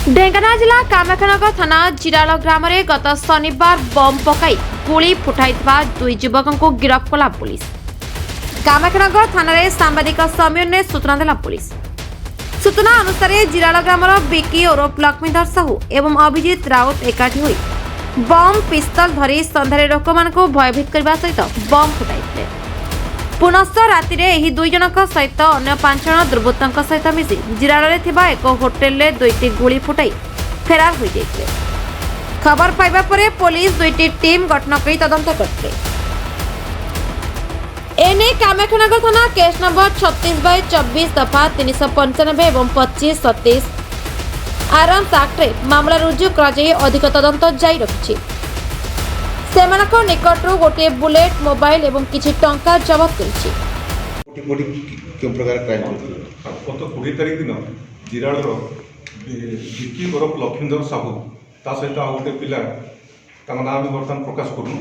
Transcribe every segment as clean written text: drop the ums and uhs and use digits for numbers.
ढेंकानाल जिला कामाख्यानगर थाना जिराल ग्राम में गत शनिवार बम पकाई गुली फुटाई दुई युवक को गिरफ्त कला पुलिस। कामाख्यानगर थाना सांबादिक सम्मेलन सूचना देला पुलिस। सूचना अनुसार जिराल ग्राम बिकी ओरफ लक्ष्मीधर साहू एवं अभिजित राउत एकाठी हुई बम पिस्तल धरी सन्धारे लोक मानक भयभीत करने सहित बम फुटाई। पुनश्च राति में दुई जन सहित अन्य 5 जन दुर्बृत्तों सहित मिसी जिराल एक होटेल दुईटी गुली फुटाई फेरार हो जाते। खबर पाइबा परे पुलिस दुईटी टीम गठन कर तदंत करते। एने कामाख्यानगर थाना केस नंबर 36/24 दफा 395 एवं 25-27 आर्म्स एक्ट मामला रुजु कर अधिक तदंत जारी रखिछि। सेमानक निकटरू गोटे बुलेट मोबाइल एवं किछि टंका जब्त करिछि। गत 20 तारिख दिन जिराल बिकी ओरफ लक्ष्मीधर साहू ता सहित आ गोटे पिला ना भी बर्तमान प्रकाश करूँ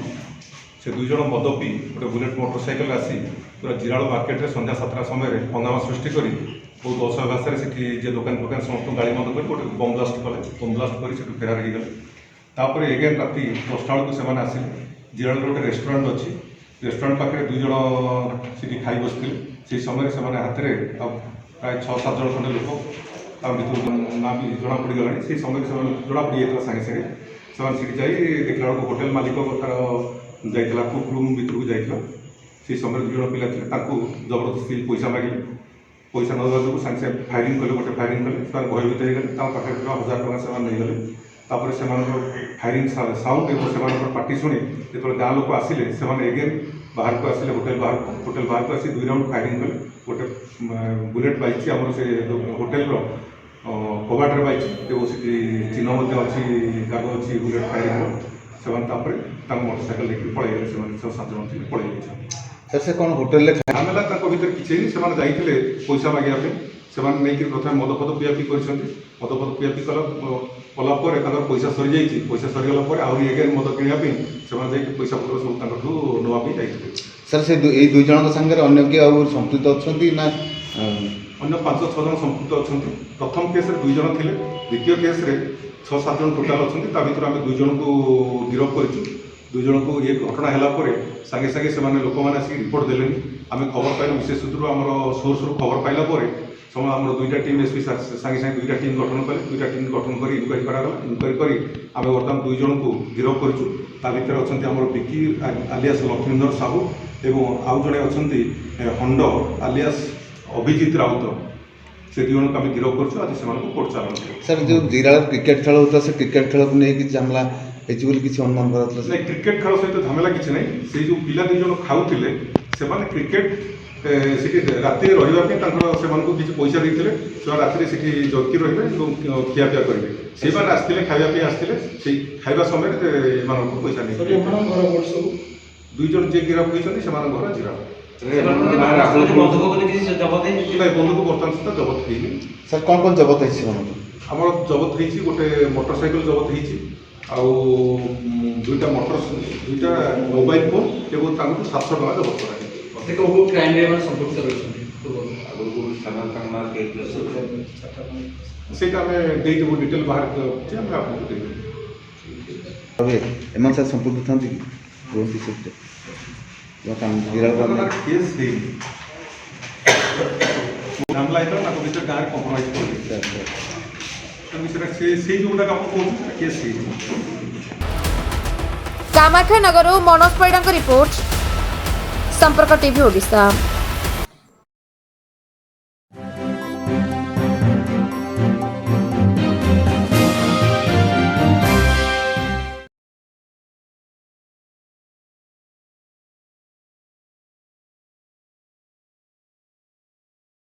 से दुई जन मद पी गोटे बुलेट मोटरसाइकेल आसी पूरा जिराल मार्केट में संध्या 7टा समय हंगामा सृष्टि कर बहुत असभ्यास से दुकान फुकान समस्त गाड़ी बंद कर गोटे बम ब्लास्ट कले। बम ब्लास्ट कर फेरार हो गले। तापर एगेन राति 10टा बेलू से आसिले जिराल गोटे रेस्टोरेंट अच्छी रेस्टोरेंट पाखे दुई जन से खाई बसते से समय से हाथ में प्राय 6-7 जन खंडे लोक भर ना भी जना पड़गला से समय जना पड़ जाता सागे सागे से देखला बेलू होटेल मालिक तार जाइला कुक रूम भर को जाइला से समय दुई जन पिला जबरदस्ती पैसा मागिले। पैसा न देवा जो सागे सागे फायरिंग कले गोटे फायरिंग कले भयभीत हो गले। पाखे 1000 टଙ୍କା से नहीं तापर से फायरिंग साउंड और पार्टी शुणी जो गाँ लोक आसिले एगेन बाहर को आसिले होटेल बाहर को आसी 2 राउंड फायरिंग कले। गोटे बुलेट बाइची आम से होटेल कबाटे बाइची चिन्ह अच्छी कागज अच्छी बुलेट फायरिंग से मोटरसाइकेल लेकिन पलैगले 6-7 जन थे पलैगले। से कौन होटेल झमेला भर किसी जाते पैसा मागे से प्रथम मद फद पियापी कर मद फद पियापी कलापर पैसा सरी जाइए। पैसा सरीगला आहरी एगेन मद किणापी से पैसा पत्र सब नापी जाइए। सर से दुई जन सागर अन्य किए संपृक्त अच्छा ना अन्य 5-6 जन संपृक्त अच्छा। प्रथम केस 2 जन थे द्वितीय केस 6-7 जन टोटाल अच्छा। भर आम 2 जन को गिरफ्त कर 2 जन को ये घटना है सागे सागे से लोक मैंने आसिक रिपोर्ट देले। आम खबर पाइल विशेष सूत्र आम सोर्स खबर पाइला समय आम 2टा टीम एसपी सागे सागे 2टा टीम गठन कले। 2टा टीम गठन कर इनक्वारी करागला। इनक्वारी कर आम बर्तमान 2 जन को गिरफ्त करूँ। ता भर अच्छा आम बिकी आलियास लक्ष्मीधर साहू एवं आउ जड़े अच्छा हंड आलियास अभिजित राउत से 2 जन को आम गिरफ्त करूँ। आज से कोर्ट चालान सर जो जिराल क्रिकेट खेल होता से क्रिकेट खेल को लेकिन झमेला किसी अनुमान करा नहीं क्रिकेट खेल सहित झमेला किसी ना से जो पिला 2 जन खाऊले से क्रिकेट से राति रही किसी पैसा देते से राति से जगि रे खियापिया करेंगे से आसते खावाई आसते से खावा समय पैसा नहीं 2 जन जी गिरफ्त होती से घर जिराल बंधुक बर्तमान सुधा जबत है। सर कौन कौन जबत है आम जबत हो गोटे मोटरसाइकेल जबत हो 2टा मोबाइल फोन एवं 700 टଙ୍କା जबत करा डिटेल बाहर एम सर संपर्क था केस मामला गाँव compromise case Kamakhyanagar Manoj Parida report संपर्क टीवी ओडिशा।